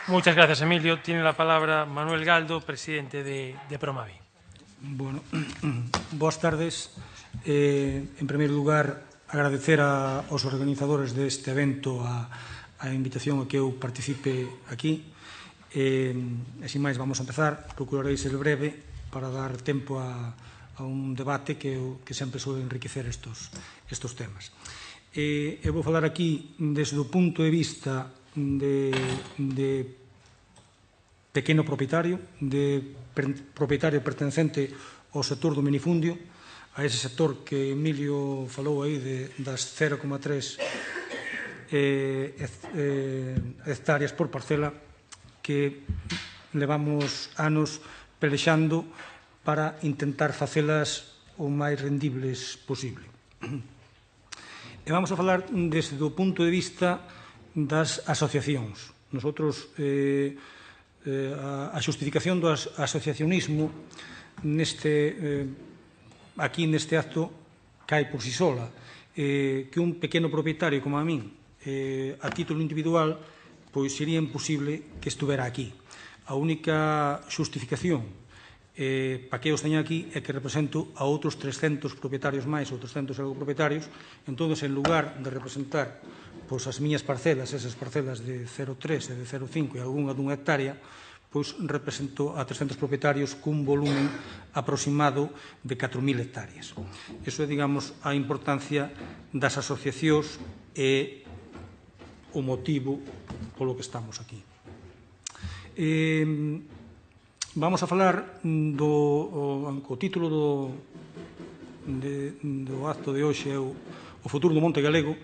Muchas gracias, Emilio. Tiene la palabra Manuel Galdo, presidente de Promavi. Bueno, boas tardes. En primeiro lugar, agradecer aos organizadores deste evento a invitación a que eu participe aquí. E, sin máis, vamos a empezar. Procurarei ser breve para dar tempo a un debate que sempre suele enriquecer estos temas. Eu vou falar aquí desde o punto de vista de pequeno propietario, de propietario pertencente ao sector do minifundio, a ese sector que Emilio falou aí das 0,3 hectáreas por parcela que levamos anos pelexando para intentar facelas o máis rendibles posible. E vamos a falar desde o punto de vista das asociacións. Nosotros, a xustificación do asociacionismo aquí neste acto cae por si sola. Que un pequeno propietario como a min, a título individual, pois sería imposible que estuvera aquí. A única xustificación para que eu esteña aquí é que represento a outros 300 propietarios máis ou 300 e algo propietarios. Entón, en lugar de representar as miñas parcelas, esas parcelas de 0,3 e de 0,5 e algunha dunha hectárea, pois represento a 300 propietarios cun volumen aproximado de 4.000 hectáreas. Iso é, digamos, a importancia das asociacións e o motivo polo que estamos aquí. Vamos a falar o título do acto de hoxe é o futuro do Monte Galego.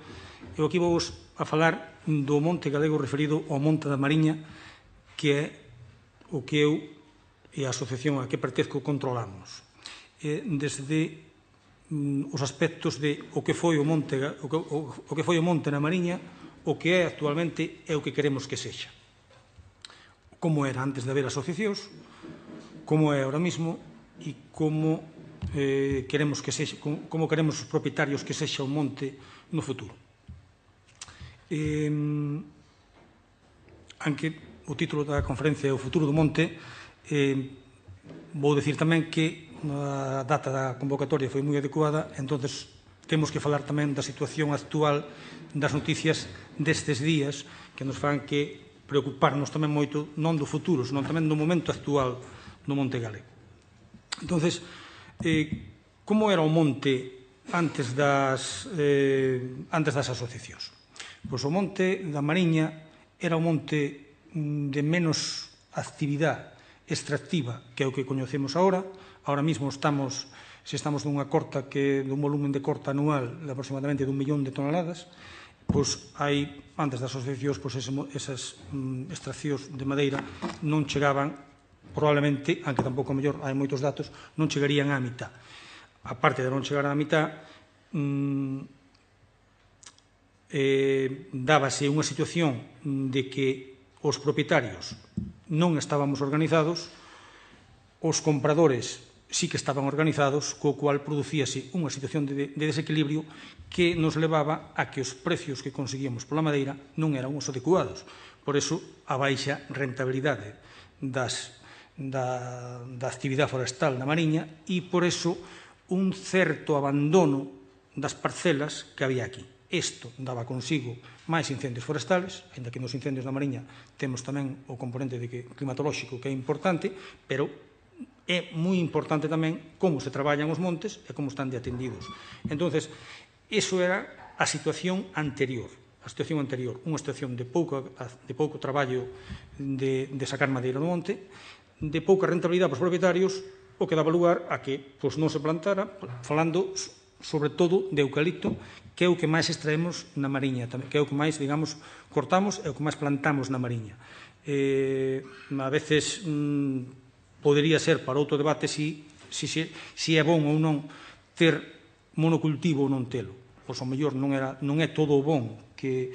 Eu aquí vou a falar do Monte Galego referido ao Monte da Mariña, que é o que eu e a asociación a que pertezco controlamos. Desde os aspectos de o que foi o Monte na Mariña, o que é actualmente e o que queremos que sexa. Como era antes de haber asociacións, como é ahora mismo e como queremos os propietarios que sexa o monte no futuro. Aunque o título da conferencia é o futuro do monte, vou dicir tamén que a data da convocatoria foi moi adecuada, entonces temos que falar tamén da situación actual das noticias destes días que nos fan que preocuparnos tamén moito non do futuro, senón tamén do momento actual no Monte Galego. Entonces, como era o monte antes das asociacións? Pois o Monte da Mariña era un monte de menos actividade extractiva que o que coñecemos agora. Ahora mesmo estamos dun volumen de corta anual de aproximadamente de 1 millón de toneladas. Pois hai, antes das asociacións, esas extraccións de madeira non chegaban, probablemente, aunque tampouco mellor hai moitos datos, non chegarían á mitad. A parte de non chegar á mitad, dábase unha situación de que os propietarios non estábamos organizados, os compradores sí que estaban organizados, co cual producíase unha situación de desequilibrio que nos levaba a que os precios que conseguíamos pola madeira non eran os adecuados. Por iso, a baixa rentabilidade da actividade forestal na Mariña e, por iso, un certo abandono das parcelas que había aquí. Isto daba consigo máis incendios forestales, ainda que nos incendios na Mariña temos tamén o componente climatolóxico que é importante, pero é moi importante tamén como se traballan os montes e como están de atendidos. Entón, iso era a situación anterior. Unha situación de pouco traballo de sacar madeira do monte, de pouca rentabilidade para os propietarios, o que daba lugar a que non se plantara, falando sobre todo de eucalipto, que é o que máis extraemos na Mariña, que é o que máis, digamos, cortamos e o que máis plantamos na Mariña. A veces podería ser para outro debate se é bon ou non ter monocultivo ou non telo. Pois, ao mellor, non é todo o bon que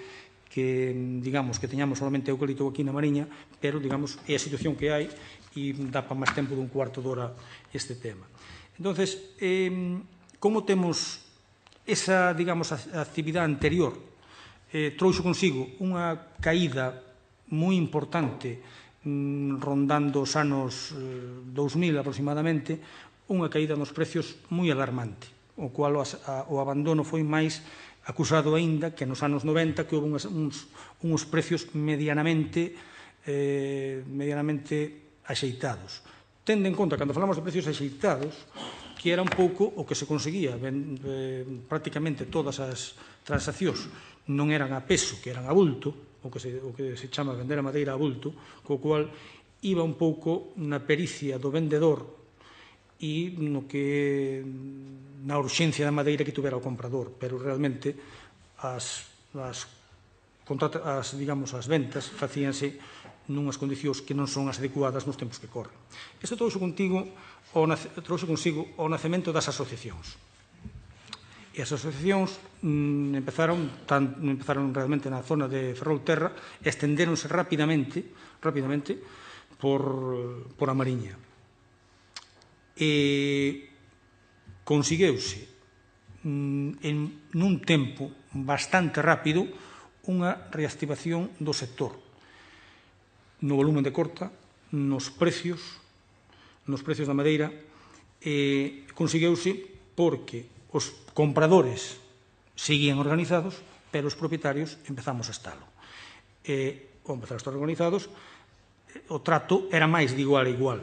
digamos, que teñamos solamente eucalipto aquí na Mariña, pero, digamos, é a situación que hai e dá para máis tempo dun cuarto de hora este tema. Entón, como temos esa, digamos, actividade anterior trouxo consigo unha caída moi importante rondando os anos 2000 aproximadamente, unha caída nos precios moi alarmante, o cual o abandono foi máis acusado aínda que nos anos 90 que houve uns precios medianamente axeitados. Tendo en conta, cando falamos de precios axeitados, que era un pouco o que se conseguía. Prácticamente todas as transaccións non eran a peso, que eran a bulto, o que se chama vender a madeira a bulto, co cual iba un pouco na pericia do vendedor e na urxencia da madeira que tuvera o comprador, pero realmente as ventas facíanse nunhas condicións que non son as adecuadas nos tempos que corren. Isto trouxe consigo o nacemento das asociacións. E as asociacións empezaron realmente na zona de Ferrolterra e estendéronse rapidamente por a Mariña. E conseguiuse nun tempo bastante rápido unha reactivación do sector no volumen de corta, nos precios da madeira, conseguiuse porque os compradores seguían organizados, pero os propietarios empezamos a estalo. Ao empezar a estar organizados, o trato era máis de igual a igual.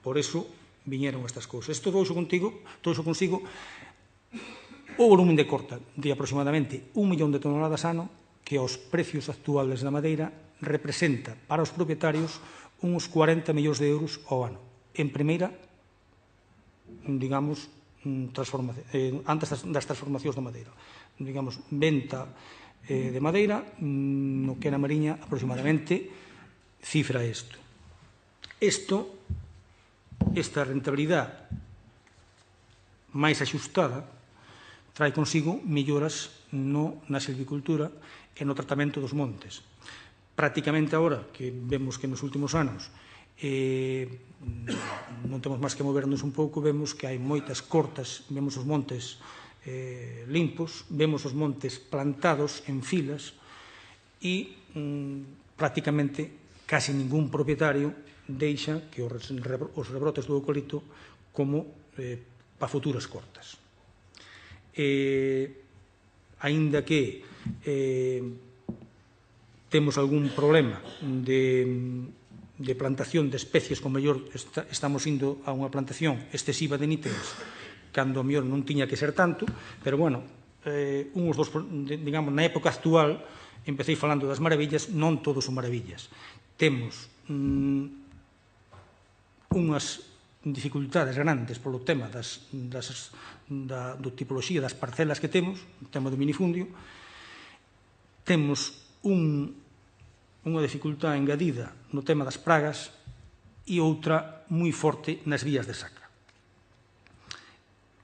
Por eso viñeron estas cousas. Isto trouxe consigo o volumen de corta de aproximadamente 1 millón de toneladas ano, que aos precios actuales da madeira representa para os propietarios uns 40 millóns de euros ao ano. En primeira, digamos, antes das transformacións da madeira. Digamos, venta de madeira, no que na Mariña aproximadamente cifra isto. Esta rentabilidade máis axustada trae consigo melloras na silvicultura e no tratamento dos montes. Prácticamente agora que vemos que nos últimos anos non temos máis que movernos un pouco, vemos que hai moitas cortas, vemos os montes limpos, vemos os montes plantados en filas e prácticamente casi ningún propietario deixa que os rebrotes do eucalipto como para futuras cortas. Aínda que temos algún problema de plantación de especies, como mellor estamos indo a unha plantación excesiva de níteres, cando a mellor non tiña que ser tanto, pero, bueno, digamos, na época actual, empecé falando das maravillas, non todos son maravillas. Temos unhas dificultades grandes polo tema da tipoloxía das parcelas que temos, o tema do minifundio. Temos unha dificultade engadida no tema das pragas e outra moi forte nas vías de saca,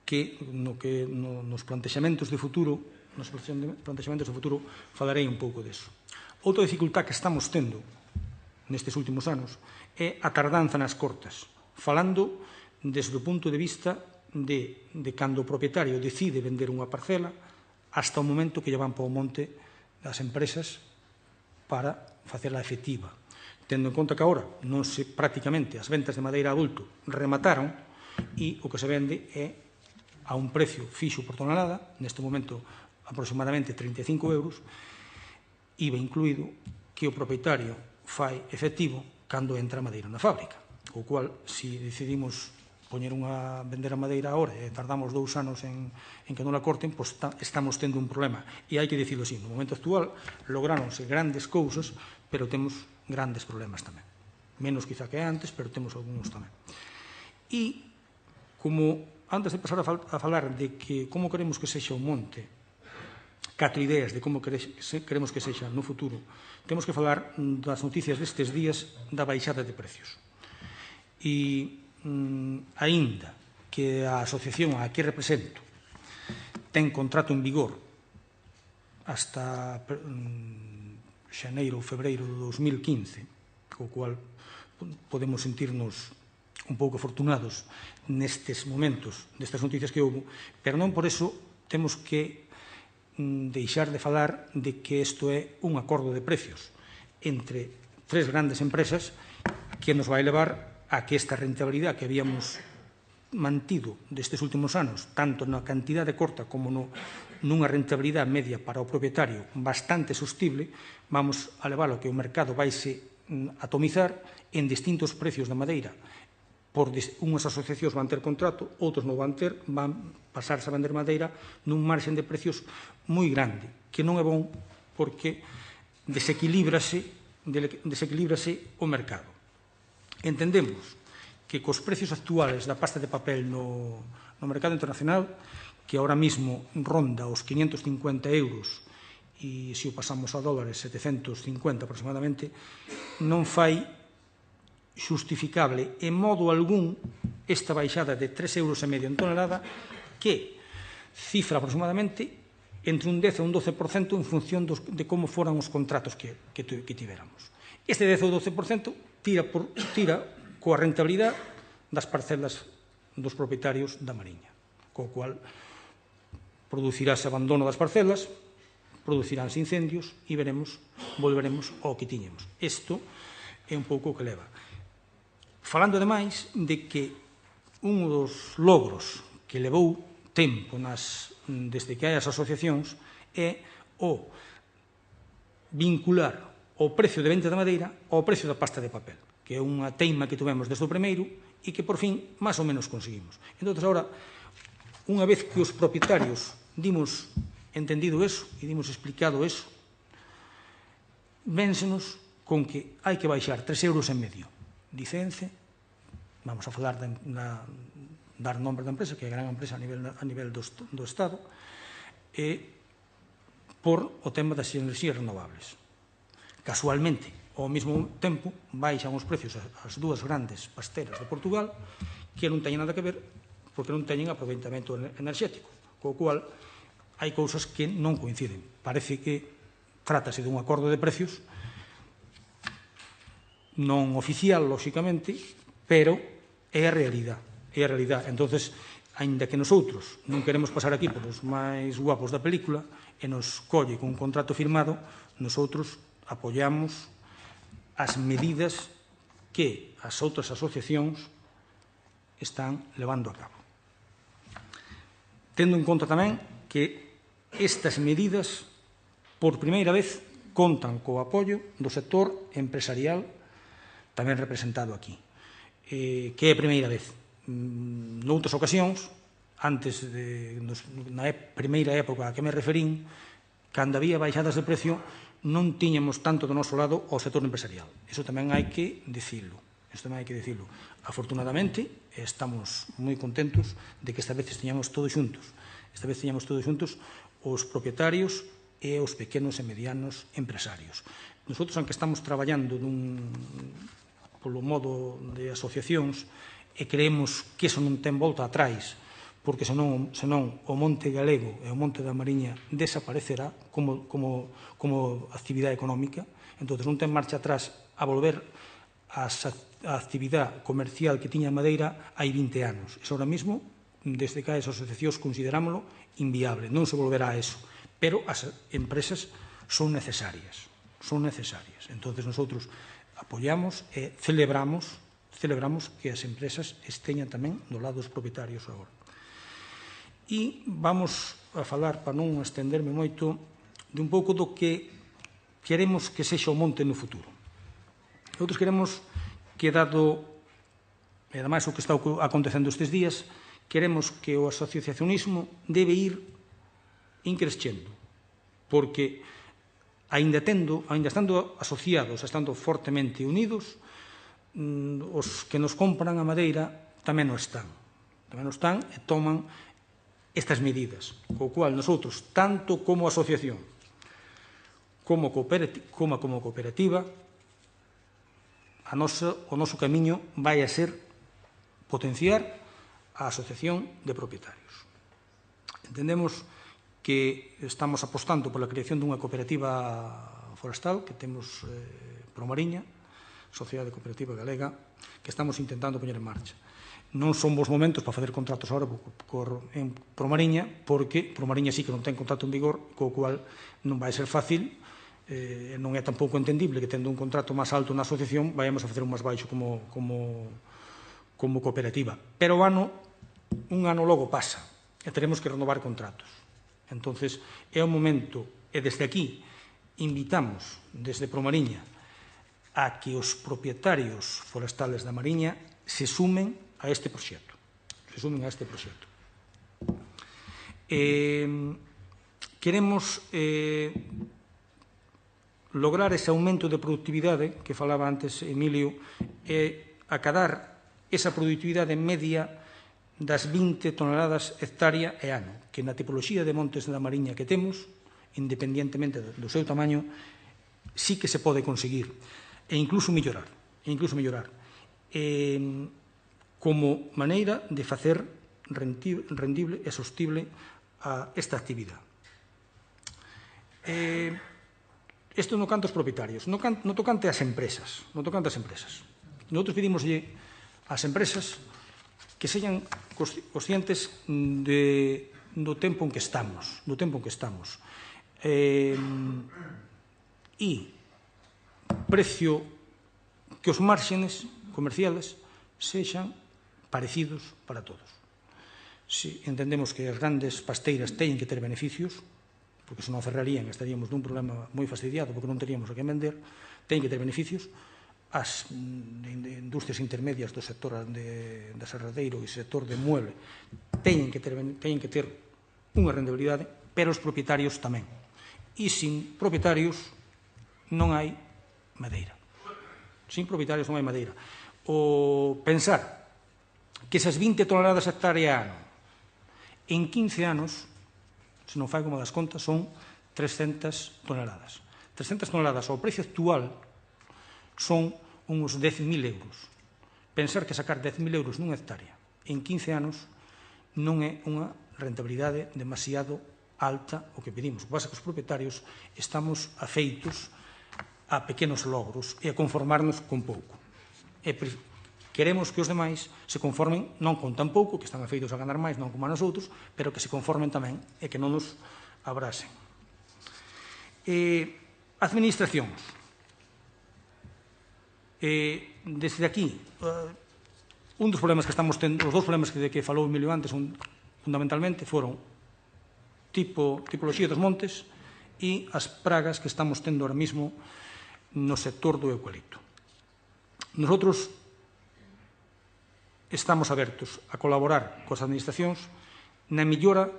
que nos plantexamentos de futuro falarei un pouco deso. Outra dificultade que estamos tendo nestes últimos anos é a tardanza nas cortas, falando desde o punto de vista de cando o propietario decide vender unha parcela hasta o momento que lle van para o monte das empresas para facela efectiva. Tendo en conta que agora prácticamente as ventas de madeira a bulto remataron e o que se vende é a un precio fixo por tonelada, neste momento aproximadamente 35 euros, IVA incluído, que o propietario fai efectivo cando entra a madeira na fábrica. O cual, se decidimos vender a madeira agora e tardamos 2 anos en que non a corten, pois estamos tendo un problema. E hai que dicilo así, no momento actual lográronse grandes cousas, pero temos grandes problemas tamén. Menos quizá que antes, pero temos algúns tamén. E, como antes de pasar a falar de como queremos que sexa o monte, 4 ideas de como queremos que sexa no futuro, temos que falar das noticias destes días da baixada de precios. E aínda que a asociación a que represento ten contrato en vigor hasta xaneiro ou febreiro de 2015, co cual podemos sentirnos un pouco afortunados nestes momentos, destas noticias que houve, pero non por eso temos que deixar de falar de que isto é un acordo de precios. entre tres grandes empresas que nos vai levar a que esta rentabilidade que habíamos mantido destes últimos anos, tanto na cantidade corta como nunha rentabilidade media para o propietario bastante sostible, vamos a leválo que o mercado vaise atomizar en distintos precios da madeira. Por unhas asociacións van ter contrato, outros non van ter, van pasarse a vender madeira nun marxen de precios moi grande, que non é bon porque desequilíbrase o mercado. Entendemos que cos precios actuales da pasta de papel no mercado internacional, que ahora mismo ronda os 550 euros e se o pasamos a dólares 750 aproximadamente, non fai justificable en modo algún esta baixada de 3,5 euros en tonelada que cifra aproximadamente entre un 10 e un 12% en función de como foran os contratos que tivéramos. Este 10 ou 12% tira coa rentabilidade das parcelas dos propietarios da Mariña, co cual producirase abandono das parcelas, produciránse incendios e volveremos ao que tiñemos. Isto é un pouco o que leva. Falando ademais de que un dos logros que levou tempo desde que hai as asociacións é o vincular o precio de venta da madeira ao precio da pasta de papel, que é unha teima que tivemos desde o primeiro e que, por fin, máis ou menos conseguimos. Entón, agora, unha vez que os propietarios dimos entendido eso e dimos explicado eso, vénsenos con que hai que baixar 3,5 euros. Dicense, vamos a falar dar nombre da empresa, que é a gran empresa a nivel do Estado, por o tema das enerxías renovables. Casualmente, ao mesmo tempo, baixan os precios as dúas grandes pasteras de Portugal, que non teñen nada que ver, porque non teñen aproveitamento enerxético, co cual hai cousas que non coinciden. Parece que trátase dun acordo de precios non oficial, lóxicamente, pero é a realidade. É a realidade. Entón, aínda que nosotros non queremos pasar aquí por os máis guapos da película e nos colle con un contrato firmado, nosotros apoiamos as medidas que as outras asociacións están levando a cabo. Tendo en conta tamén que estas medidas, por primeira vez, contan co apoio do sector empresarial tamén representado aquí, que é a primeira vez. Noutras ocasións, na primeira época a que me referín, cando había baixadas de precio, non tiñamos tanto do noso lado ao sector empresarial. Iso tamén hai que dicilo. Afortunadamente, estamos moi contentos de que esta vez estiñamos todos xuntos. Os propietarios e os pequenos e medianos empresarios. Nosotros, aunque estamos traballando polo modo de asociacións, e creemos que iso non ten volta atrás, porque senón o monte galego e o monte da Mariña desaparecerá como actividade económica. Entón, non ten marcha atrás a volver a actividade comercial que tiña Madeira hai 20 anos. Iso ahora mismo, desde que as asociacións considerámoslo inviable, non se volverá a eso. Pero as empresas son necesarias. Entón, nosotros apoiamos e celebramos que as empresas esteñan tamén do lado dos propietarios agora. E vamos a falar, para non estenderme moito, de un pouco do que queremos que sexa o monte no futuro. Outros queremos que, dado, e ademais o que está acontecendo estes días, queremos que o asociacionismo debe ir increscendo, porque, aínda estando asociados, estando fortemente unidos, os que nos compran a madeira tamén o están e toman estas medidas, co cual nosotros, tanto como asociación como cooperativa, o noso camiño vai a ser potenciar a asociación de propietarios. Entendemos que estamos apostando pola creación dunha cooperativa forestal que temos Promariña, Sociedade Cooperativa Galega, que estamos intentando poñer en marcha. Non son bons momentos para facer contratos agora en Promariña, porque Promariña sí que non ten contrato en vigor, co cual non vai ser fácil Non é tampouco entendible que, tendo un contrato máis alto na asociación, vayamos a facer un máis baixo como cooperativa. Pero un ano logo pasa e teremos que renovar contratos. Entonces, é o momento, e desde aquí invitamos, desde Promariña, a que os propietarios forestales da Mariña se sumen a este proxecto. Queremos lograr ese aumento de productividade que falaba antes Emilio e acadar esa productividade media das 20 toneladas hectárea e ano, que na tipoloxía de montes da Mariña que temos, independientemente do seu tamaño, sí que se pode conseguir e incluso mellorar, como maneira de facer rendible e sostible esta actividade. Isto no canto aos propietarios, no tocante ás empresas. Nosotros pedimoslle ás empresas que sean conscientes do tempo en que estamos. E precio que os márxenes comerciales sexan parecidos para todos. Si entendemos que as grandes pasteiras teñen que ter beneficios, porque senón cerrarían e estaríamos nun problema moi fastidiado porque non teríamos a que vender, teñen que ter beneficios. As industrias intermedias do sector de serradeiro e sector de mueble teñen que ter unha rentabilidade, pero os propietarios tamén. E sin propietarios non hai madeira. O pensar que esas 20 toneladas hectárea ano en 15 anos, se non fai como das contas, son 300 toneladas. 300 toneladas ao precio actual son uns 10.000 euros. Pensar que sacar 10.000 euros nunha hectárea en 15 anos non é unha rentabilidade demasiado alta o que pedimos. O que pasa é que os propietarios estamos afeitos a pequenos logros e a conformarnos con pouco. Queremos que os demais se conformen non con tan pouco, que están afeitos a ganar máis, non como a nosotros, pero que se conformen tamén e que non nos abrasen. Administracións. Desde aquí, un dos problemas que estamos tendo, os dous problemas de que falou Emilio antes, fundamentalmente, foron tipoloxía dos montes e as pragas que estamos tendo ahora mismo no sector do eucalipto. Nosotros estamos abertos a colaborar coas administracións na mellora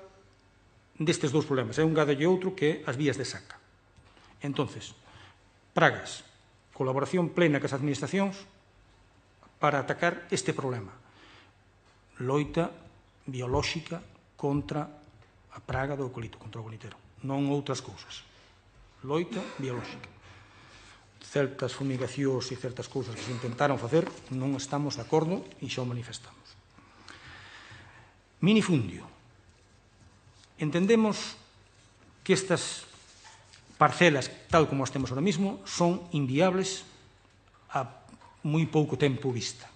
destes dous problemas. É un gado e outro que é as vías de saca. Entonces, pragas, colaboración plena cas administracións para atacar este problema. Loita biolóxica contra a praga do eucalipto, contra o golitero. Non outras cousas. Loita biolóxica. Certas fumigacións e certas cousas que se intentaron facer non estamos de acordo e xa o manifestamos. Minifundio. Entendemos que estas parcelas, tal como as temos ahora mismo, son inviables a moi pouco tempo vista.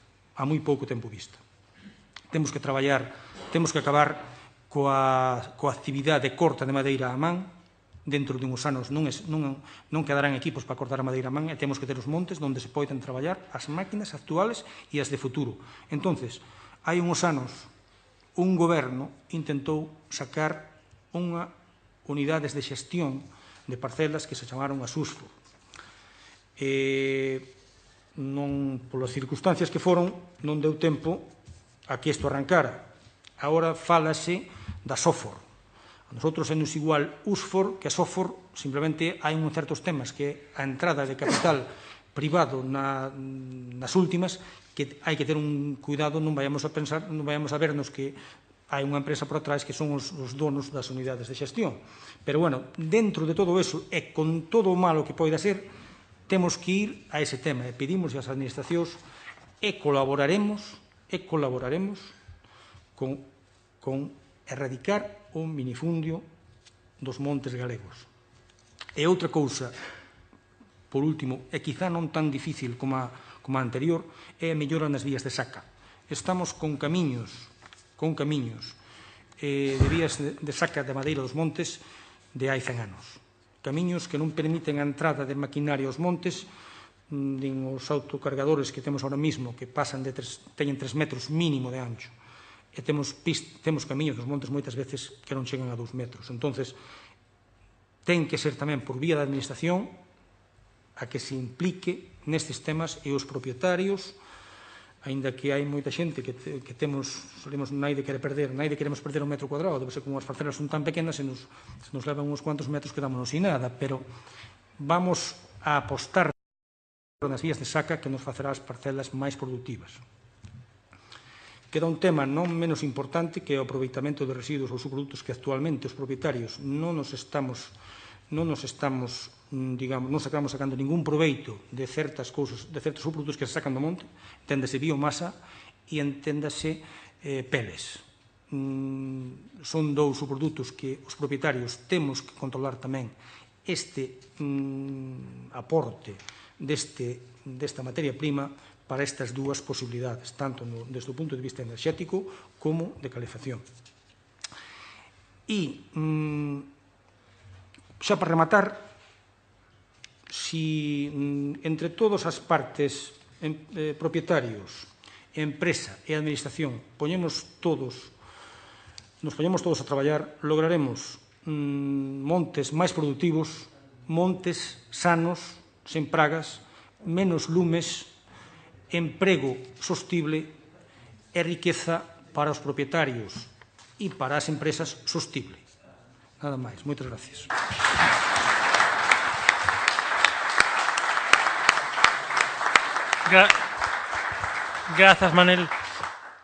Temos que traballar, temos que acabar coa actividade de corta de madeira a man. Dentro de uns anos non quedarán equipos para cortar a madeira a man e temos que ter os montes onde se poden traballar as máquinas actuales e as de futuro. Entonces, hai uns anos, un goberno intentou sacar unha unidades de xestión de parcelas que se chamaron as USFO. Polas circunstancias que foron, non deu tempo a que isto arrancara. Agora fálase da SOFOR. A nosotros é nos igual USFOR que a SOFOR, simplemente hai uns certos temas que a entrada de capital privado nas últimas que hai que ter un cuidado, non vayamos a vernos que hai unha empresa por atrás que son os donos das unidades de xestión. Pero, bueno, dentro de todo eso e con todo o malo que poida ser, temos que ir a ese tema e pedimos ás administracións e colaboraremos con erradicar o minifundio dos montes galegos. E outra cousa, por último, e quizá non tan difícil como a anterior, é a mellora nas vías de saca. Estamos con camiños de vías de saca de madeira dos montes de hai 100 anos. camiños que non permiten a entrada de maquinaria aos montes, din os autocargadores que temos ahora mismo, que teñen 3 metros mínimo de ancho, e temos camiños nos montes moitas veces que non chegan a 2 metros. Entonces, ten que ser tamén por vía da administración a que se implique nestes temas e os propietarios, aínda que hai moita xente que solemos naide queremos perder 1 metro cuadrado, debe ser como as parcelas son tan pequenas, se nos levan uns cuantos metros quedámonos sin nada, pero vamos a apostar nas vías de saca que nos facerá as parcelas máis productivas. Queda un tema non menos importante que é o aproveitamento de residuos ou subprodutos que actualmente os propietarios non sacamos sacando ningún proveito de certas cousas, de certos subprodutos que se sacan do monte, enténdase biomasa e enténdase peles. Son 2 subprodutos que os propietarios temos que controlar tamén este aporte desta materia prima para estas 2 posibilidades, tanto desde o punto de vista enerxético como de calefacción. E, xa para rematar, si entre todas as partes, propietarios, empresa e administración, nos poñemos todos a traballar, lograremos montes máis productivos, montes sanos, sen pragas, menos lumes, emprego sostible e riqueza para os propietarios e para as empresas sostible. Nada máis. Moitas gracias. Grazas, Manel.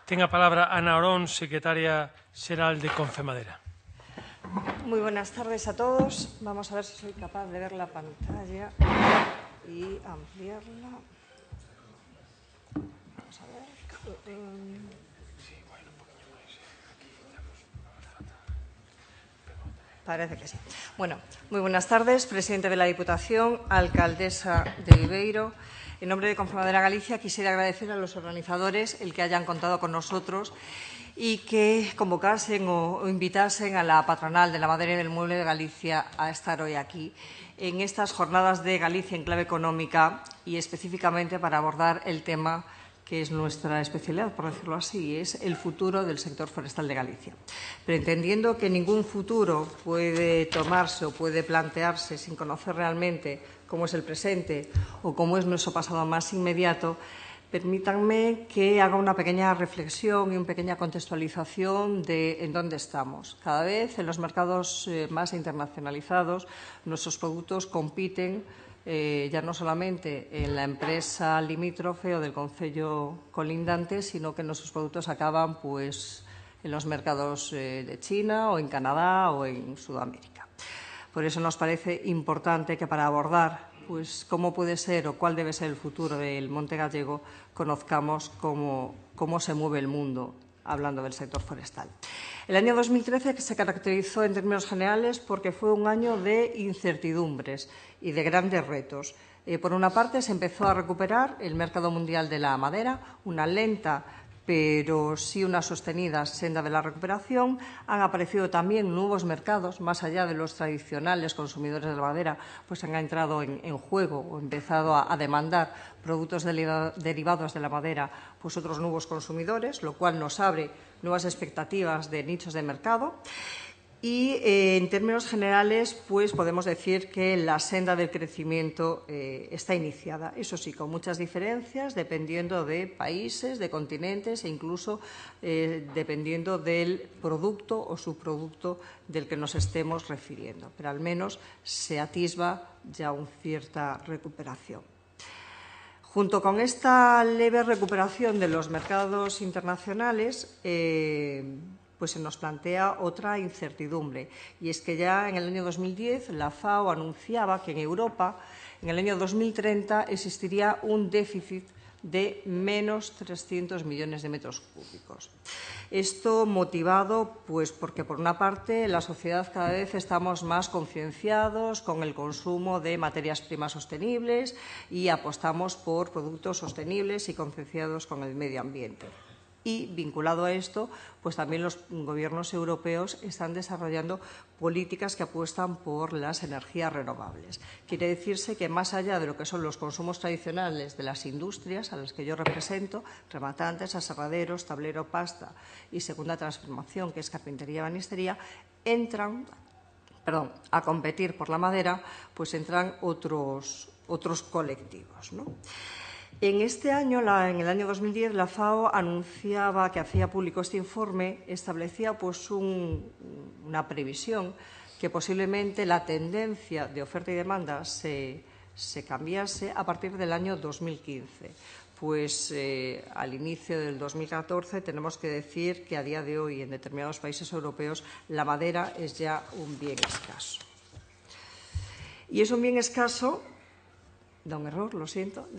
Ten a palabra Ana Orón, secretaria xeral de Confemadera. Muy buenas tardes a todos. Vamos a ver si soy capaz de ver la pantalla y ampliarla. Vamos a ver. Parece que sí. Bueno, muy buenas tardes, presidente de la Diputación, alcaldesa de Viveiro. En nombre de Confemadera Galicia quisiera agradecer a los organizadores el que hayan contado con nosotros y que convocasen o invitasen a la patronal de la madera y del mueble de Galicia a estar hoy aquí en estas jornadas de Galicia en clave económica y específicamente para abordar el tema que es nuestra especialidad, por decirlo así, es el futuro del sector forestal de Galicia. Pero entendiendo que ningún futuro puede tomarse o puede plantearse sin conocer realmente cómo es el presente o cómo es nuestro pasado más inmediato, permítanme que haga una pequeña reflexión y una pequeña contextualización de en dónde estamos. Cada vez en los mercados más internacionalizados nuestros productos compiten ya no solamente en la empresa limítrofe o del concello colindante, sino que nuestros productos acaban pues, en los mercados de China o en Canadá o en Sudamérica. Por eso nos parece importante que para abordar pues, cómo puede ser o cuál debe ser el futuro del monte gallego, conozcamos cómo se mueve el mundo hablando del sector forestal. El año 2013 se caracterizó en términos generales porque fue un año de incertidumbres y de grandes retos. Por una parte, se empezó a recuperar el mercado mundial de la madera, una lenta pero sí una sostenida senda de la recuperación. Han aparecido también nuevos mercados, más allá de los tradicionales consumidores de la madera, pues han entrado en juego o empezado a demandar productos derivados de la madera, pues otros nuevos consumidores, lo cual nos abre nuevas expectativas de nichos de mercado. Y en términos generales, pues podemos decir que la senda del crecimiento está iniciada. Eso sí, con muchas diferencias, dependiendo de países, de continentes e incluso dependiendo del producto o subproducto del que nos estemos refiriendo. Pero al menos se atisba ya una cierta recuperación. Junto con esta leve recuperación de los mercados internacionales, pues se nos plantea otra incertidumbre. Y es que ya en el año 2010 la FAO anunciaba que en Europa en el año 2030 existiría un déficit de menos 300 millones de metros cúbicos. Esto motivado pues, porque, por una parte, la sociedad cada vez estamos más concienciados con el consumo de materias primas sostenibles y apostamos por productos sostenibles y concienciados con el medio ambiente. y, vinculado a esto, pues también los gobiernos europeos están desarrollando políticas que apuestan por las energías renovables. Quiere decirse que más allá de lo que son los consumos tradicionales de las industrias a las que yo represento, rematantes, aserraderos, tablero, pasta y segunda transformación, que es carpintería y ebanistería, a competir por la madera, pues entran otros colectivos, ¿no? En este año, en el año 2010, la FAO anunciaba que hacía público este informe, establecía pues una previsión que posiblemente la tendencia de oferta y demanda se cambiase a partir del año 2015. Pues al inicio del 2014 tenemos que decir que a día de hoy en determinados países europeos la madera es ya un bien escaso. Y es un bien escaso, da un error, lo siento,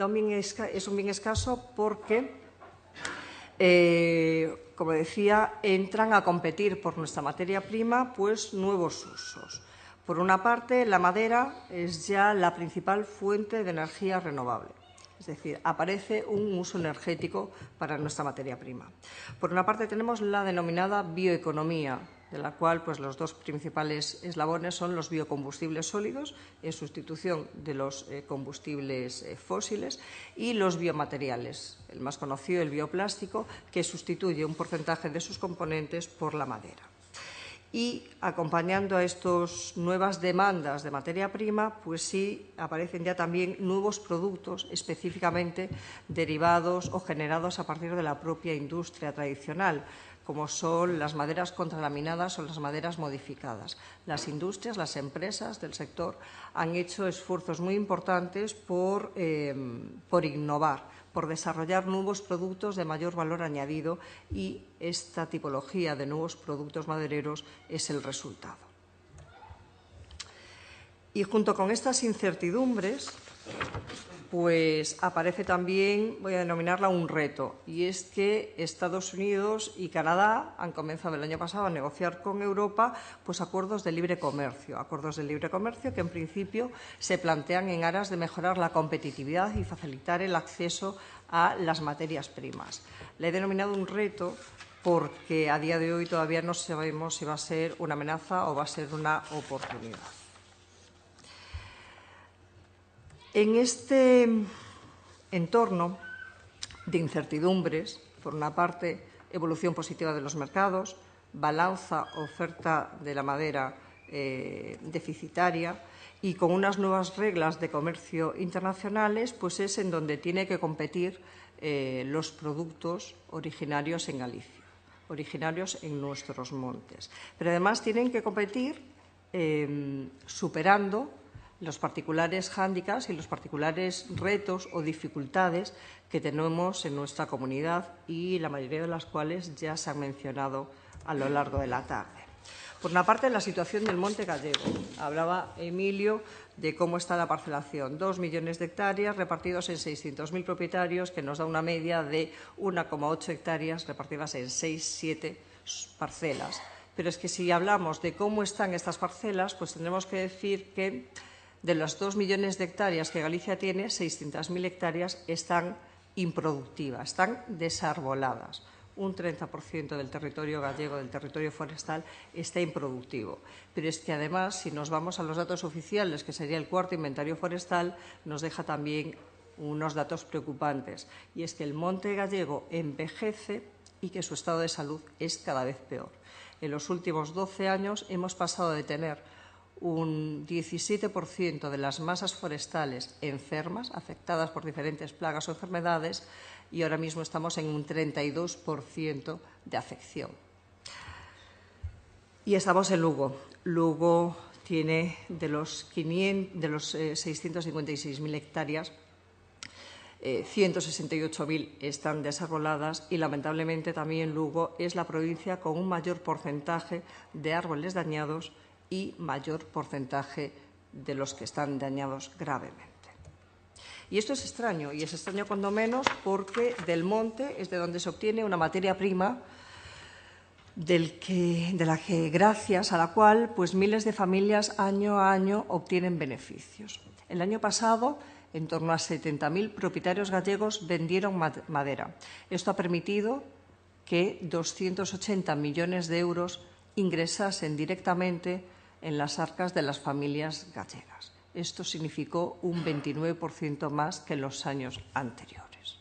es un bien escaso porque, como decía, entran a competir por nuestra materia prima pues nuevos usos. Por una parte, la madera es ya la principal fuente de energía renovable. Es decir, aparece un uso energético para nuestra materia prima. Por una parte tenemos la denominada bioeconomía, de la cual pues, los dos principales eslabones son los biocombustibles sólidos, en sustitución de los combustibles fósiles, y los biomateriales, el más conocido, el bioplástico, que sustituye un porcentaje de sus componentes por la madera. Y acompañando a estas nuevas demandas de materia prima, pues sí aparecen ya también nuevos productos específicamente derivados o generados a partir de la propia industria tradicional, como son las maderas contralaminadas o las maderas modificadas. Las industrias, las empresas del sector han hecho esfuerzos muy importantes por innovar, por desarrollar nuevos productos de mayor valor añadido, y esta tipología de nuevos productos madereros es el resultado. Y junto con estas incertidumbres, pues aparece también, voy a denominarla un reto, y es que Estados Unidos y Canadá han comenzado el año pasado a negociar con Europa pues acuerdos de libre comercio que en principio se plantean en aras de mejorar la competitividad y facilitar el acceso a las materias primas. Le he denominado un reto porque a día de hoy todavía no sabemos si va a ser una amenaza o va a ser una oportunidad. En este entorno de incertidumbres, por una parte, evolución positiva de los mercados, balanza oferta de la madera deficitaria y con unas nuevas reglas de comercio internacionales, pues es en donde tiene que competir los productos originarios en Galicia, originarios en nuestros montes. Pero además tienen que competir superando los particulares hándicaps y los particulares retos o dificultades que tenemos en nuestra comunidad, y la mayoría de las cuales ya se han mencionado a lo largo de la tarde. Por una parte, la situación del monte gallego. Hablaba Emilio de cómo está la parcelación. 2 millones de hectáreas repartidos en 600.000 propietarios, que nos da una media de 1,8 hectáreas repartidas en 6-7 parcelas. Pero es que si hablamos de cómo están estas parcelas, pues tendremos que decir que de las 2 millones de hectáreas que Galicia tiene, 600.000 hectáreas están improductivas, están desarboladas. Un 30% del territorio gallego, del territorio forestal, está improductivo. Pero es que además, si nos vamos a los datos oficiales, que sería el 4º inventario forestal, nos deja también unos datos preocupantes. Y es que el monte gallego envejece y que su estado de salud es cada vez peor. En los últimos 12 años hemos pasado de tener un 17% de las masas forestales enfermas, afectadas por diferentes plagas o enfermedades, y ahora mismo estamos en un 32% de afección. Y estamos en Lugo. Lugo tiene de los 656.000 hectáreas, 168.000 están desarboladas, y lamentablemente también Lugo es la provincia con un mayor porcentaje de árboles dañados y mayor porcentaje de los que están dañados gravemente. Y esto es extraño, y es extraño cuando menos porque del monte es de donde se obtiene una materia prima gracias a la cual pues, miles de familias año a año obtienen beneficios. El año pasado, en torno a 70.000 propietarios gallegos vendieron madera. Esto ha permitido que 280 millones de euros ingresasen directamente en las arcas de las familias gallegas. Esto significó un 29% más que en los años anteriores.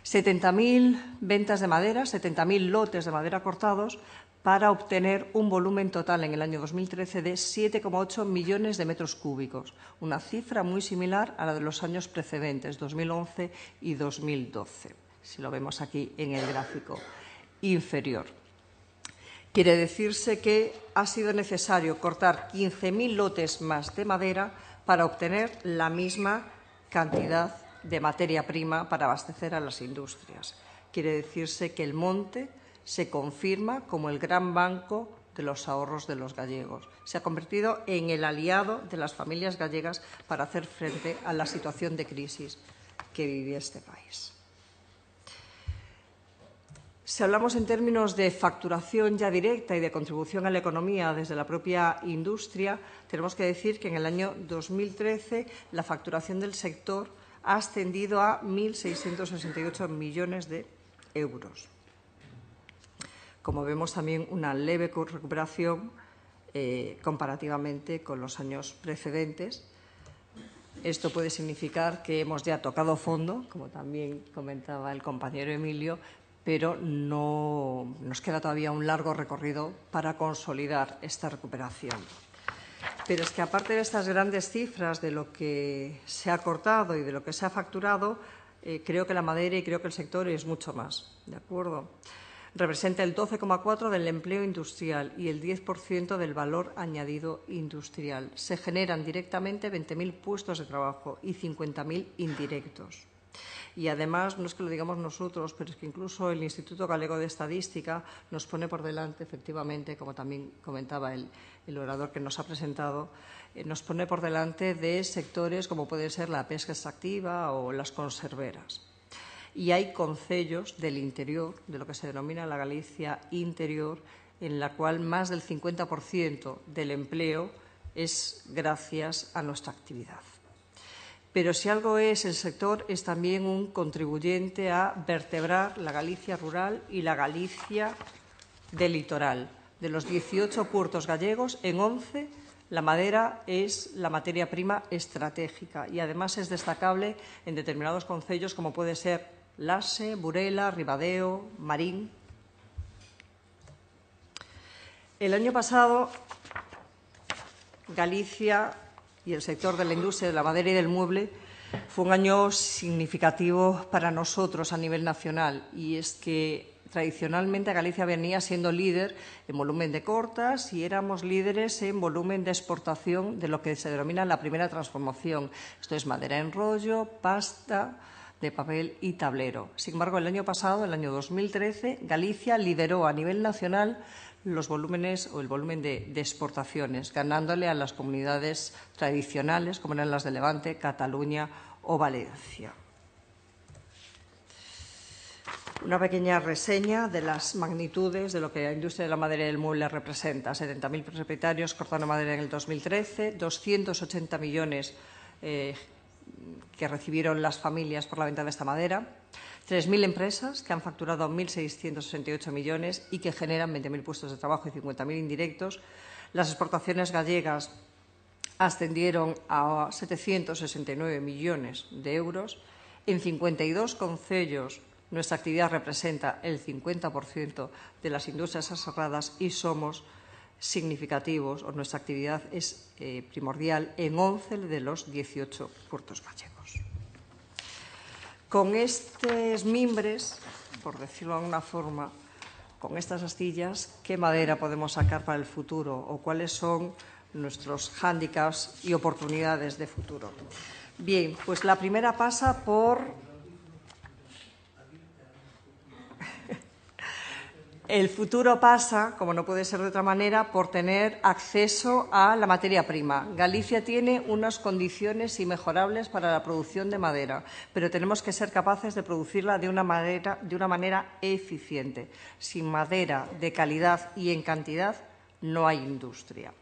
70.000 ventas de madera, 70.000 lotes de madera cortados para obtener un volumen total en el año 2013 de 7,8 millones de metros cúbicos, una cifra muy similar a la de los años precedentes, 2011 y 2012, si lo vemos aquí en el gráfico inferior. Quiere decirse que ha sido necesario cortar 15.000 lotes más de madera para obtener la misma cantidad de materia prima para abastecer a las industrias. Quiere decirse que el monte se confirma como el gran banco de los ahorros de los gallegos. Se ha convertido en el aliado de las familias gallegas para hacer frente a la situación de crisis que vivía este país. Si hablamos en términos de facturación ya directa y de contribución a la economía desde la propia industria, tenemos que decir que en el año 2013 la facturación del sector ha ascendido a 1.668 millones de euros. Como vemos, también una leve recuperación comparativamente con los años precedentes. Esto puede significar que hemos ya tocado fondo, como también comentaba el compañero Emilio, pero no nos queda todavía un largo recorrido para consolidar esta recuperación. Pero es que, aparte de estas grandes cifras de lo que se ha cortado y de lo que se ha facturado, creo que la madera y creo que el sector es mucho más, ¿de acuerdo? Representa el 12,4% del empleo industrial y el 10% del valor añadido industrial. Se generan directamente 20.000 puestos de trabajo y 50.000 indirectos. Y además, no es que lo digamos nosotros, pero es que incluso el Instituto Galego de Estadística nos pone por delante, efectivamente, como también comentaba el orador que nos ha presentado, nos pone por delante de sectores como puede ser la pesca extractiva o las conserveras. Y hay concellos del interior, de lo que se denomina la Galicia interior, en la cual más del 50% del empleo es gracias a nuestra actividad. Pero si algo es el sector, es también un contribuyente a vertebrar la Galicia rural y la Galicia del litoral. De los 18 puertos gallegos, en 11 la madera es la materia prima estratégica y además es destacable en determinados concellos como puede ser Lase, Burela, Ribadeo, Marín. El año pasado, Galicia y el sector de la industria de la madera y del mueble fue un año significativo para nosotros a nivel nacional, y es que tradicionalmente Galicia venía siendo líder en volumen de cortas y éramos líderes en volumen de exportación de lo que se denomina la primera transformación. Esto es madera en rollo, pasta de papel y tablero. Sin embargo, el año pasado, el año 2013, Galicia lideró a nivel nacional los volúmenes o el volumen de exportaciones, ganándole a las comunidades tradicionales, como eran las de Levante, Cataluña o Valencia. Una pequeña reseña de las magnitudes de lo que la industria de la madera y del mueble representa. 70.000 propietarios cortando madera en el 2013, 280 millones que recibieron las familias por la venta de esta madera, 3.000 empresas que han facturado 1.668 millones y que generan 20.000 puestos de trabajo y 50.000 indirectos. Las exportaciones gallegas ascendieron a 769 millones de euros. En 52 concellos nuestra actividad representa el 50% de las industrias aserradas y somos significativos, o nuestra actividad es primordial en 11 de los 18 puertos gallegos. Con estos mimbres, por decirlo de alguna forma, con estas astillas, ¿qué madera podemos sacar para el futuro o cuáles son nuestros hándicaps y oportunidades de futuro? Bien, pues la primera pasa por el futuro pasa, como no puede ser de otra manera, por tener acceso a la materia prima. Galicia tiene unas condiciones inmejorables para la producción de madera, pero tenemos que ser capaces de producirla de una manera eficiente. Sin madera de calidad y en cantidad no hay industria.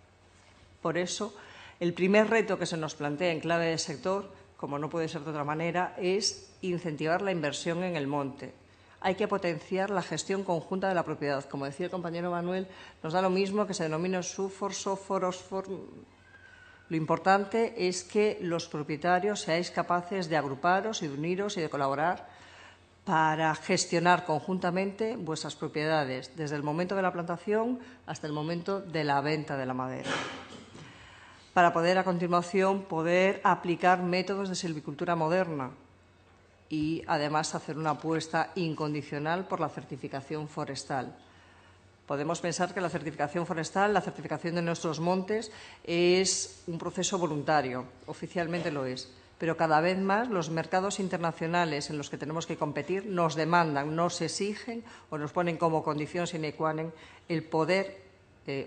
Por eso, el primer reto que se nos plantea en clave de sector, como no puede ser de otra manera, es incentivar la inversión en el monte. hay que potenciar la gestión conjunta de la propiedad. Como decía el compañero Manuel, nos da lo mismo que se denomine SUFOR, SOFOR, OSFOR. Lo importante es que los propietarios seáis capaces de agruparos y de uniros y de colaborar para gestionar conjuntamente vuestras propiedades, desde el momento de la plantación hasta el momento de la venta de la madera, para poder a continuación aplicar métodos de silvicultura moderna y además hacer una apuesta incondicional por la certificación forestal. Podemos pensar que la certificación forestal, la certificación de nuestros montes, es un proceso voluntario, oficialmente lo es, pero cada vez más los mercados internacionales en los que tenemos que competir nos demandan, nos exigen o nos ponen como condición sine qua non el poder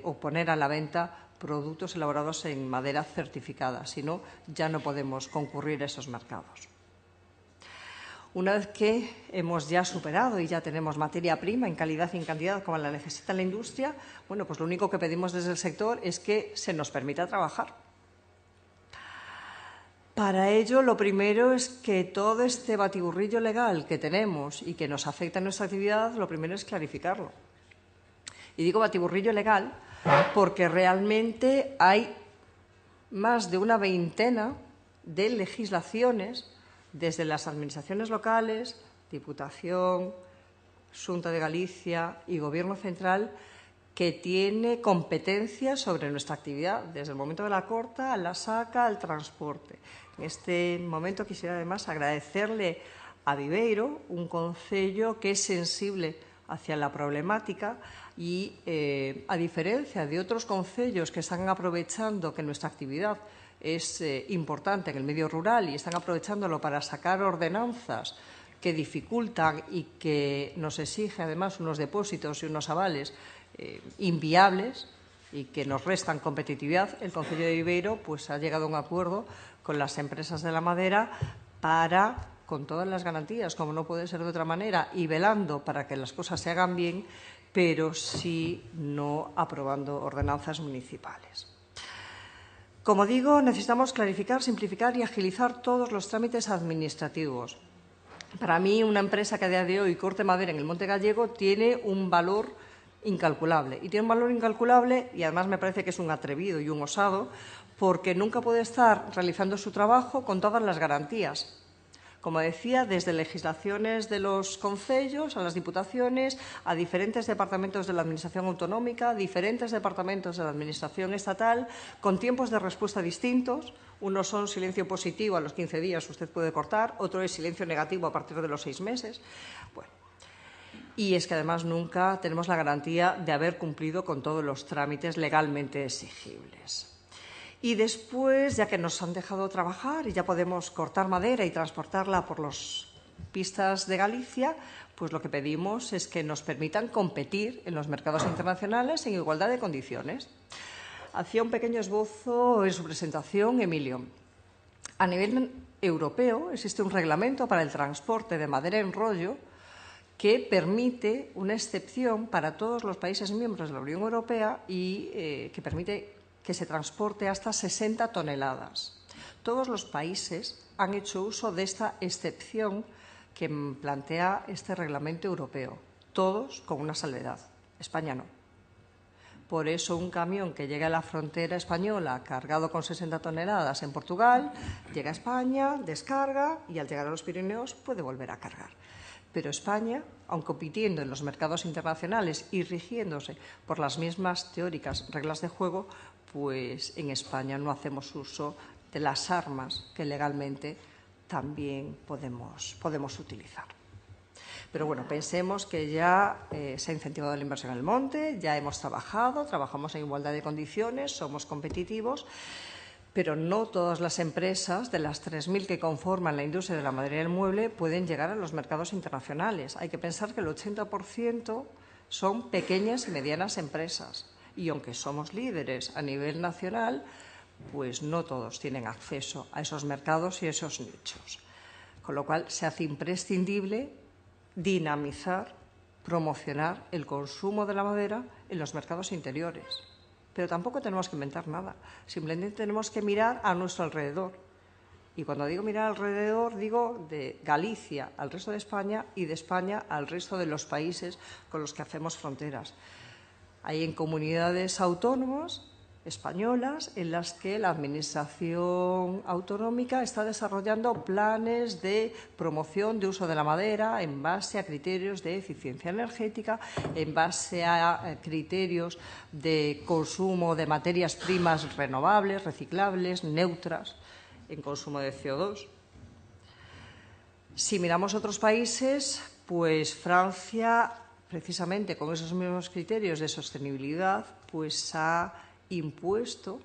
o poner a la venta productos elaborados en madera certificada, si no, ya no podemos concurrir a esos mercados. Una vez que hemos ya superado y ya tenemos materia prima en calidad y en cantidad como la necesita la industria, bueno, pues lo único que pedimos desde el sector es que se nos permita trabajar. Para ello, lo primero es que todo este batiburrillo legal que tenemos y que nos afecta en nuestra actividad, lo primero es clarificarlo. Y digo batiburrillo legal porque realmente hay más de una veintena de legislaciones desde las administraciones locales, Diputación, Xunta de Galicia y Gobierno central, que tiene competencias sobre nuestra actividad, desde el momento de la corta, a la saca, al transporte. En este momento quisiera además agradecerle a Viveiro, un concello que es sensible hacia la problemática y, a diferencia de otros concellos que están aprovechando que nuestra actividad es importante en el medio rural y están aprovechándolo para sacar ordenanzas que dificultan y que nos exigen además unos depósitos y unos avales inviables y que nos restan competitividad, el concello de Viveiro pues, ha llegado a un acuerdo con las empresas de la madera para, con todas las garantías, como no puede ser de otra manera, y velando para que las cosas se hagan bien, pero sí no aprobando ordenanzas municipales. Como digo, necesitamos clarificar, simplificar y agilizar todos los trámites administrativos. Para mí, una empresa que a día de hoy corte madera en el Monte Gallego tiene un valor incalculable. Y tiene un valor incalculable, y además me parece que es un atrevido y un osado, porque nunca puede estar realizando su trabajo con todas las garantías. Como decía, desde legislaciones de los concellos a las diputaciones, a diferentes departamentos de la Administración autonómica, a diferentes departamentos de la Administración estatal, con tiempos de respuesta distintos. Unos son silencio positivo a los 15 días, usted puede cortar, otro es silencio negativo a partir de los 6 meses. Bueno, y es que además nunca tenemos la garantía de haber cumplido con todos los trámites legalmente exigibles. Y después, ya que nos han dejado trabajar y ya podemos cortar madera y transportarla por las pistas de Galicia, pues lo que pedimos es que nos permitan competir en los mercados internacionales en igualdad de condiciones. Hacía un pequeño esbozo en su presentación, Emilio. A nivel europeo existe un reglamento para el transporte de madera en rollo que permite una excepción para todos los países miembros de la Unión Europea y que permite que se transporte hasta 60 toneladas. Todos los países han hecho uso de esta excepción que plantea este reglamento europeo, todos con una salvedad. España no. Por eso un camión que llega a la frontera española cargado con 60 toneladas en Portugal, llega a España, descarga y al llegar a los Pirineos puede volver a cargar. Pero España, aun compitiendo en los mercados internacionales y rigiéndose por las mismas teóricas reglas de juego, pues en España no hacemos uso de las armas que legalmente también podemos utilizar. Pero bueno, pensemos que ya se ha incentivado la inversión en el monte, ya hemos trabajamos en igualdad de condiciones, somos competitivos, pero no todas las empresas, de las 3.000 que conforman la industria de la madera y el mueble, pueden llegar a los mercados internacionales. Hay que pensar que el 80% son pequeñas y medianas empresas. Y aunque somos líderes a nivel nacional, pues no todos tienen acceso a esos mercados y a esos nichos. Con lo cual se hace imprescindible dinamizar, promocionar el consumo de la madera en los mercados interiores. Pero tampoco tenemos que inventar nada, simplemente tenemos que mirar a nuestro alrededor. Y cuando digo mirar alrededor, digo de Galicia al resto de España y de España al resto de los países con los que hacemos fronteras. Hay en comunidades autónomas españolas en las que la Administración autonómica está desarrollando planes de promoción de uso de la madera en base a criterios de eficiencia energética, en base a criterios de consumo de materias primas renovables, reciclables, neutras en consumo de CO2. Si miramos otros países, pues Francia, precisamente con esos mismos criterios de sostenibilidad, pues ha impuesto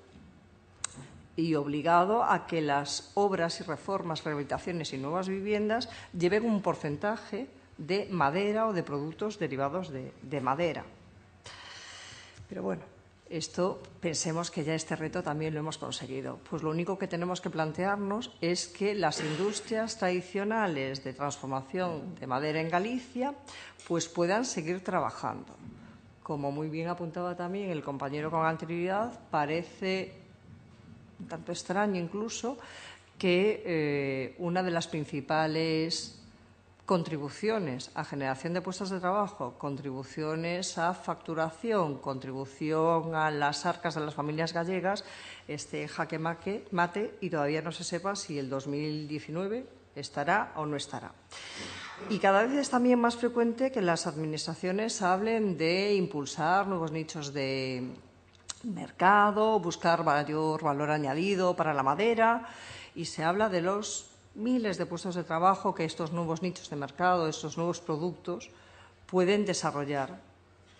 y obligado a que las obras y reformas, rehabilitaciones y nuevas viviendas lleven un porcentaje de madera o de productos derivados de madera. Pero bueno, esto pensemos que ya este reto también lo hemos conseguido. Pues lo único que tenemos que plantearnos es que las industrias tradicionales de transformación de madera en Galicia pues puedan seguir trabajando. Como muy bien apuntaba también el compañero con anterioridad, parece un tanto extraño incluso que una de las principales contribuciones a generación de puestos de trabajo, contribuciones a facturación, contribución a las arcas de las familias gallegas, esté jaque mate y todavía no se sepa si el 2019 estará o no estará. Y cada vez es también más frecuente que las administraciones hablen de impulsar nuevos nichos de mercado, buscar mayor valor añadido para la madera, y se habla de los miles de puestos de trabajo que estos nuevos nichos de mercado, estos nuevos productos pueden desarrollar.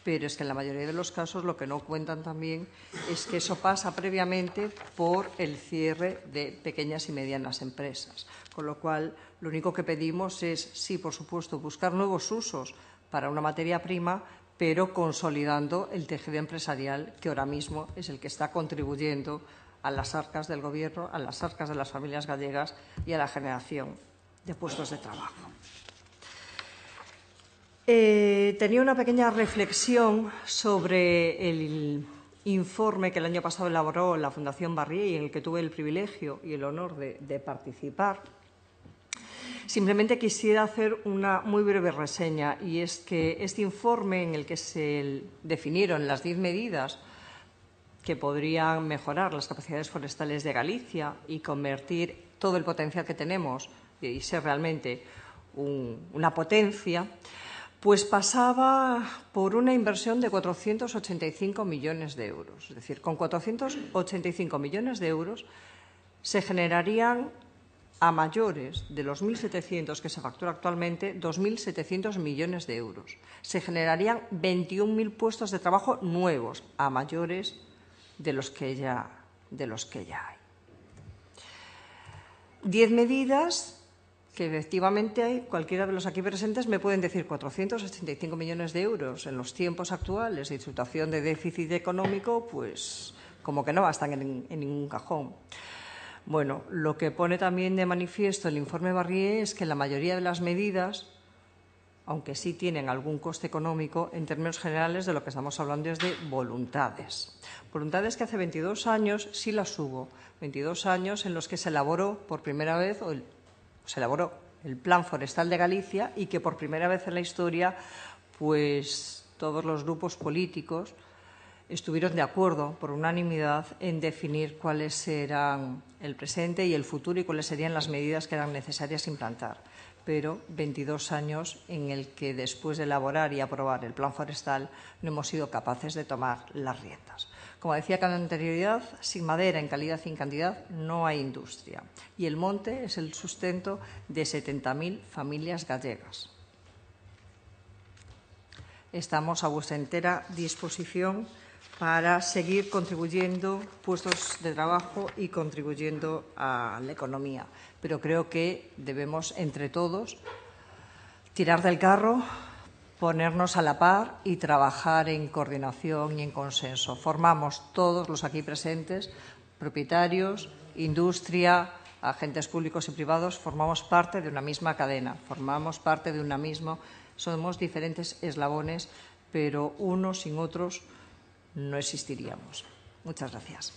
Pero es que en la mayoría de los casos lo que no cuentan también es que eso pasa previamente por el cierre de pequeñas y medianas empresas. Con lo cual, lo único que pedimos es, sí, por supuesto, buscar nuevos usos para una materia prima, pero consolidando el tejido empresarial que ahora mismo es el que está contribuyendo a las arcas del Gobierno, a las arcas de las familias gallegas y a la generación de puestos de trabajo. Tenía una pequeña reflexión sobre el informe que el año pasado elaboró la Fundación Barrié y en el que tuve el privilegio y el honor de participar. Simplemente quisiera hacer una muy breve reseña, y es que este informe, en el que se definieron las 10 medidas que podrían mejorar las capacidades forestales de Galicia y convertir todo el potencial que tenemos y ser realmente una potencia, pues pasaba por una inversión de 485 millones de euros. Es decir, con 485 millones de euros se generarían, a mayores de los 1.700 que se factura actualmente, 2.700 millones de euros. Se generarían 21.000 puestos de trabajo nuevos, a mayores de los que ya hay. 10 medidas que efectivamente hay, cualquiera de los aquí presentes me pueden decir 485 millones de euros en los tiempos actuales de situación de déficit económico, pues como que no están en ningún cajón. Bueno, lo que pone también de manifiesto el informe Barrié es que la mayoría de las medidas, aunque sí tienen algún coste económico, en términos generales de lo que estamos hablando es de voluntades. Voluntades que hace 22 años sí las hubo, 22 años en los que se elaboró por primera vez, se elaboró el Plan Forestal de Galicia, y que por primera vez en la historia, pues todos los grupos políticos estuvieron de acuerdo por unanimidad en definir cuáles eran el presente y el futuro y cuáles serían las medidas que eran necesarias implantar. Pero 22 años en el que, después de elaborar y aprobar el Plan Forestal, no hemos sido capaces de tomar las riendas. Como decía con anterioridad, sin madera en calidad y en cantidad no hay industria. Y el monte es el sustento de 70.000 familias gallegas. Estamos a vuestra entera disposición para seguir contribuyendo puestos de trabajo y contribuyendo a la economía. Pero creo que debemos, entre todos, tirar del carro, ponernos a la par y trabajar en coordinación y en consenso. Formamos todos los aquí presentes, propietarios, industria, agentes públicos y privados, formamos parte de una misma cadena, formamos parte de una misma, somos diferentes eslabones, pero unos sin otros no existiríamos. Muchas gracias.